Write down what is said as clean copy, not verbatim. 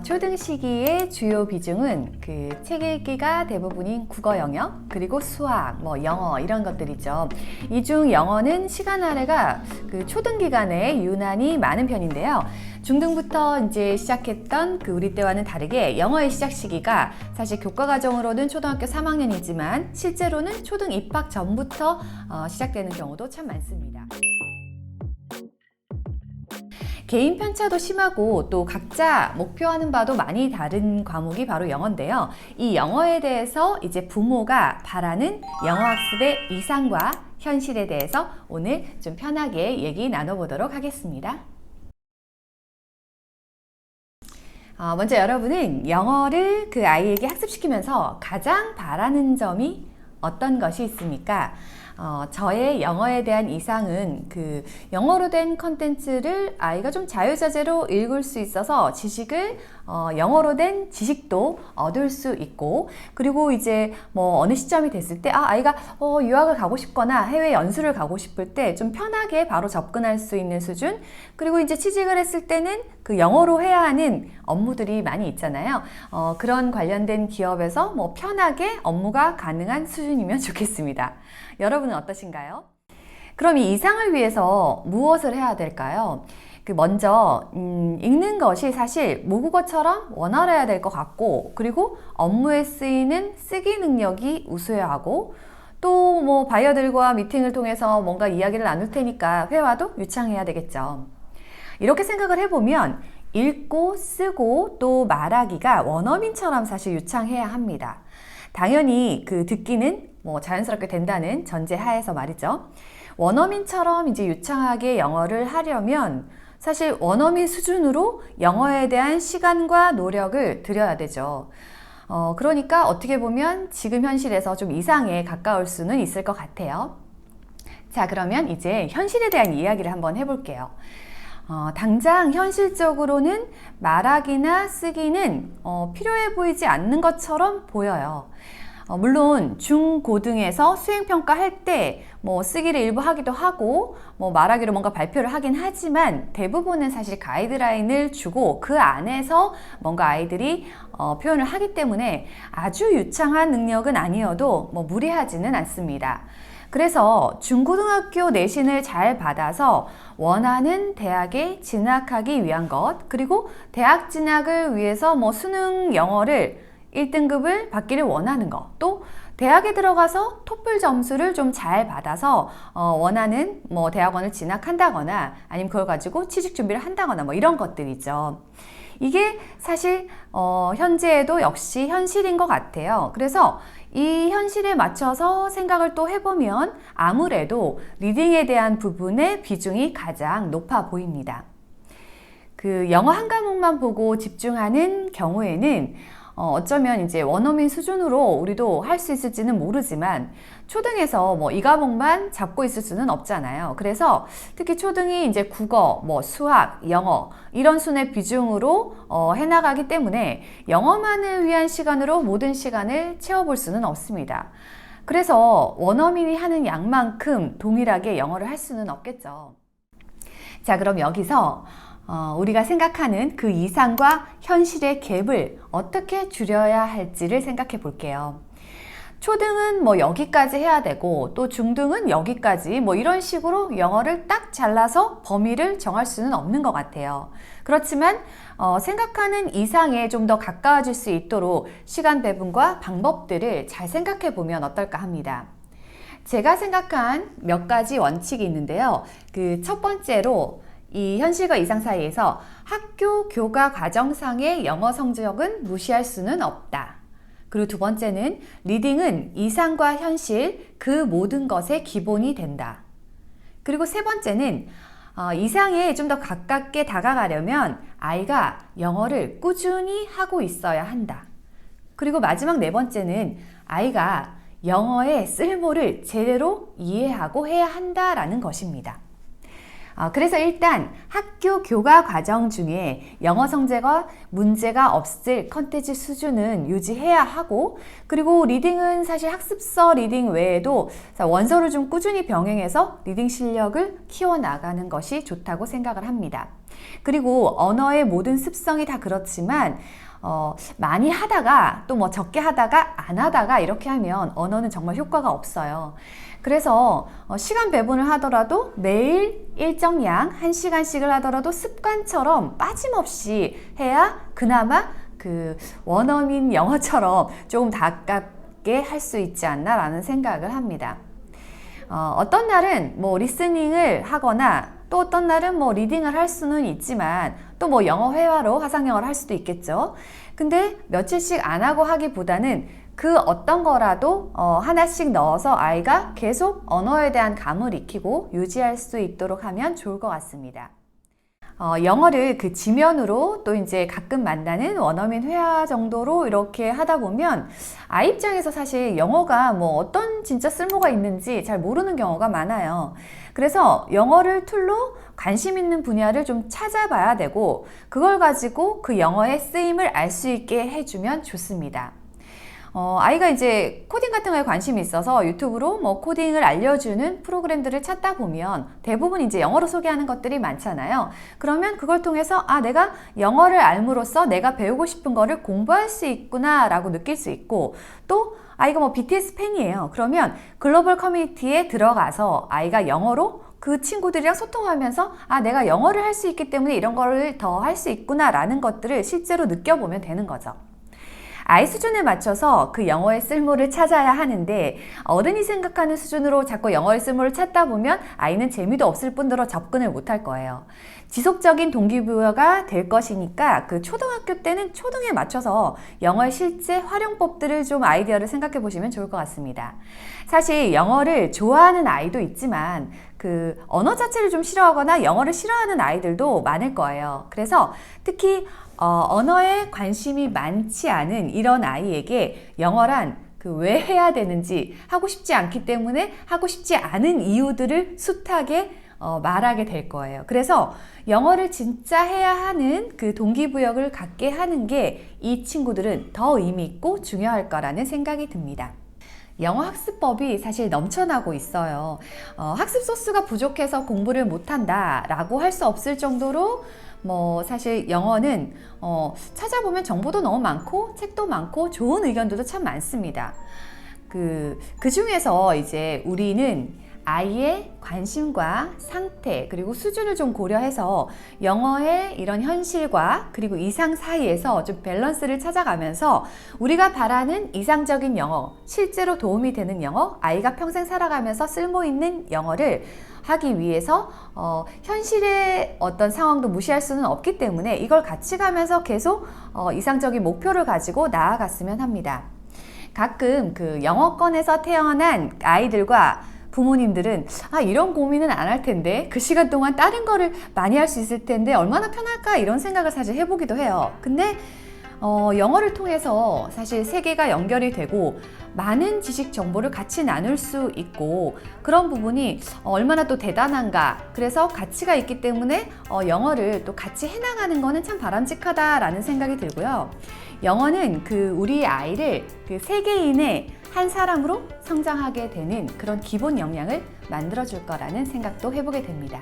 초등 시기의 주요 비중은 책 읽기가 대부분인 국어 영역, 그리고 수학, 영어 이런 것들이죠. 이 중 영어는 시간 할애가 초등 기간에 유난히 많은 편인데요. 중등부터 이제 시작했던 우리 때와는 다르게 영어의 시작 시기가 사실 교과 과정으로는 초등학교 3학년이지만 실제로는 초등 입학 전부터 시작되는 경우도 참 많습니다. 개인 편차도 심하고 또 각자 목표하는 바도 많이 다른 과목이 바로 영어인데요. 이 영어에 대해서 이제 부모가 바라는 영어 학습의 이상과 현실에 대해서 오늘 좀 편하게 얘기 나눠보도록 하겠습니다. 먼저 여러분은 영어를 아이에게 학습시키면서 가장 바라는 점이 어떤 것이 있습니까? 저의 영어에 대한 이상은 영어로 된 컨텐츠를 아이가 좀 자유자재로 읽을 수 있어서 지식을 영어로 된 지식도 얻을 수 있고, 그리고 이제 어느 시점이 됐을 때 아이가 유학을 가고 싶거나 해외 연수를 가고 싶을 때 좀 편하게 바로 접근할 수 있는 수준, 그리고 이제 취직을 했을 때는 영어로 해야 하는 업무들이 많이 있잖아요. 그런 관련된 기업에서 편하게 업무가 가능한 수준이면 좋겠습니다. 여러분은 어떠신가요? 그럼 이 이상을 위해서 무엇을 해야 될까요? 먼저 읽는 것이 사실 모국어처럼 원활해야 될 것 같고, 그리고 업무에 쓰이는 쓰기 능력이 우수해야 하고, 또 바이어들과 미팅을 통해서 뭔가 이야기를 나눌 테니까 회화도 유창해야 되겠죠. 이렇게 생각을 해보면 읽고 쓰고 또 말하기가 원어민처럼 사실 유창해야 합니다. 당연히 듣기는 자연스럽게 된다는 전제 하에서 말이죠. 원어민처럼 이제 유창하게 영어를 하려면 사실 원어민 수준으로 영어에 대한 시간과 노력을 들여야 되죠. 그러니까 어떻게 보면 지금 현실에서 좀 이상에 가까울 수는 있을 것 같아요. 자, 그러면 이제 현실에 대한 이야기를 한번 해볼게요. 당장 현실적으로는 말하기나 쓰기는 필요해 보이지 않는 것처럼 보여요. 물론 중고등에서 수행평가할 때 쓰기를 일부 하기도 하고 말하기로 뭔가 발표를 하긴 하지만 대부분은 사실 가이드라인을 주고 그 안에서 뭔가 아이들이 표현을 하기 때문에 아주 유창한 능력은 아니어도 무리하지는 않습니다. 그래서 중고등학교 내신을 잘 받아서 원하는 대학에 진학하기 위한 것, 그리고 대학 진학을 위해서 수능 영어를 1등급을 받기를 원하는 것, 또 대학에 들어가서 토플 점수를 좀 잘 받아서 원하는 대학원을 진학한다거나 아니면 그걸 가지고 취직 준비를 한다거나 이런 것들이죠. 이게 사실 현재에도 역시 현실인 것 같아요. 그래서 이 현실에 맞춰서 생각을 또 해보면 아무래도 리딩에 대한 부분의 비중이 가장 높아 보입니다. 영어 한 과목만 보고 집중하는 경우에는 어쩌면 이제 원어민 수준으로 우리도 할 수 있을지는 모르지만 초등에서 이 과목만 잡고 있을 수는 없잖아요. 그래서 특히 초등이 이제 국어, 수학, 영어 이런 순의 비중으로 해나가기 때문에 영어만을 위한 시간으로 모든 시간을 채워볼 수는 없습니다. 그래서 원어민이 하는 양만큼 동일하게 영어를 할 수는 없겠죠. 자, 그럼 여기서 우리가 생각하는 그 이상과 현실의 갭을 어떻게 줄여야 할지를 생각해 볼게요. 초등은 여기까지 해야 되고 또 중등은 여기까지 이런 식으로 영어를 딱 잘라서 범위를 정할 수는 없는 것 같아요. 그렇지만 생각하는 이상에 좀 더 가까워질 수 있도록 시간 배분과 방법들을 잘 생각해 보면 어떨까 합니다. 제가 생각한 몇 가지 원칙이 있는데요. 첫 번째로 이 현실과 이상 사이에서 학교 교과 과정상의 영어 성적은 무시할 수는 없다. 그리고 두 번째는 리딩은 이상과 현실 그 모든 것의 기본이 된다. 그리고 세 번째는 이상에 좀 더 가깝게 다가가려면 아이가 영어를 꾸준히 하고 있어야 한다. 그리고 마지막 네 번째는 아이가 영어의 쓸모를 제대로 이해하고 해야 한다라는 것입니다. 그래서 일단 학교 교과 과정 중에 영어 성적과 문제가 없을 컨텐츠 수준은 유지해야 하고, 그리고 리딩은 사실 학습서 리딩 외에도 원서를 좀 꾸준히 병행해서 리딩 실력을 키워나가는 것이 좋다고 생각을 합니다. 그리고 언어의 모든 습성이 다 그렇지만 많이 하다가 또 뭐 적게 하다가 안 하다가 이렇게 하면 언어는 정말 효과가 없어요. 그래서 시간 배분을 하더라도 매일 일정량 1시간씩을 하더라도 습관처럼 빠짐없이 해야 그나마 그 원어민 영어처럼 조금 가깝게 할 수 있지 않나 라는 생각을 합니다. 어떤 날은 뭐 리스닝을 하거나 또 어떤 날은 뭐 리딩을 할 수는 있지만 또 뭐 영어 회화로 화상영어를 할 수도 있겠죠. 근데 며칠씩 안 하고 하기보다는 그 어떤 거라도 하나씩 넣어서 아이가 계속 언어에 대한 감을 익히고 유지할 수 있도록 하면 좋을 것 같습니다. 영어를 그 지면으로 또 이제 가끔 만나는 원어민 회화 정도로 이렇게 하다 보면 아이 입장에서 사실 영어가 뭐 어떤 진짜 쓸모가 있는지 잘 모르는 경우가 많아요. 그래서 영어를 툴로 관심 있는 분야를 좀 찾아봐야 되고 그걸 가지고 그 영어의 쓰임을 알 수 있게 해주면 좋습니다. 아이가 이제 코딩 같은 거에 관심이 있어서 유튜브로 뭐 코딩을 알려주는 프로그램들을 찾다 보면 대부분 이제 영어로 소개하는 것들이 많잖아요. 그러면 그걸 통해서 내가 영어를 알므로써 내가 배우고 싶은 거를 공부할 수 있구나 라고 느낄 수 있고 또 아이가 뭐 BTS 팬이에요. 그러면 글로벌 커뮤니티에 들어가서 아이가 영어로 그 친구들이랑 소통하면서 내가 영어를 할 수 있기 때문에 이런 거를 더 할 수 있구나 라는 것들을 실제로 느껴보면 되는 거죠. 아이 수준에 맞춰서 그 영어의 쓸모를 찾아야 하는데 어른이 생각하는 수준으로 자꾸 영어의 쓸모를 찾다 보면 아이는 재미도 없을 뿐더러 접근을 못할 거예요. 지속적인 동기부여가 될 것이니까 그 초등학교 때는 초등에 맞춰서 영어의 실제 활용법들을 좀 아이디어를 생각해 보시면 좋을 것 같습니다. 사실 영어를 좋아하는 아이도 있지만 그 언어 자체를 좀 싫어하거나 영어를 싫어하는 아이들도 많을 거예요. 그래서 특히 언어에 관심이 많지 않은 이런 아이에게 영어란 그 왜 해야 되는지 하고 싶지 않기 때문에 하고 싶지 않은 이유들을 숱하게 말하게 될 거예요. 그래서 영어를 진짜 해야 하는 그 동기부여를 갖게 하는 게 이 친구들은 더 의미 있고 중요할 거라는 생각이 듭니다. 영어 학습법이 사실 넘쳐나고 있어요. 학습 소스가 부족해서 공부를 못한다 라고 할 수 없을 정도로 뭐 사실 영어는 찾아보면 정보도 너무 많고 책도 많고 좋은 의견들도 참 많습니다. 그 중에서 이제 우리는 아이의 관심과 상태 그리고 수준을 좀 고려해서 영어의 이런 현실과 그리고 이상 사이에서 좀 밸런스를 찾아가면서 우리가 바라는 이상적인 영어, 실제로 도움이 되는 영어, 아이가 평생 살아가면서 쓸모 있는 영어를 하기 위해서 현실의 어떤 상황도 무시할 수는 없기 때문에 이걸 같이 가면서 계속 이상적인 목표를 가지고 나아갔으면 합니다. 가끔 그 영어권에서 태어난 아이들과 부모님들은 이런 고민은 안 할 텐데 그 시간 동안 다른 거를 많이 할 수 있을 텐데 얼마나 편할까 이런 생각을 사실 해보기도 해요. 근데 영어를 통해서 사실 세계가 연결이 되고 많은 지식 정보를 같이 나눌 수 있고 그런 부분이 얼마나 또 대단한가. 그래서 가치가 있기 때문에 영어를 또 같이 해나가는 거는 참 바람직하다라는 생각이 들고요. 영어는 그 우리 아이를 그 세계인의 한 사람으로 성장하게 되는 그런 기본 역량을 만들어줄 거라는 생각도 해보게 됩니다.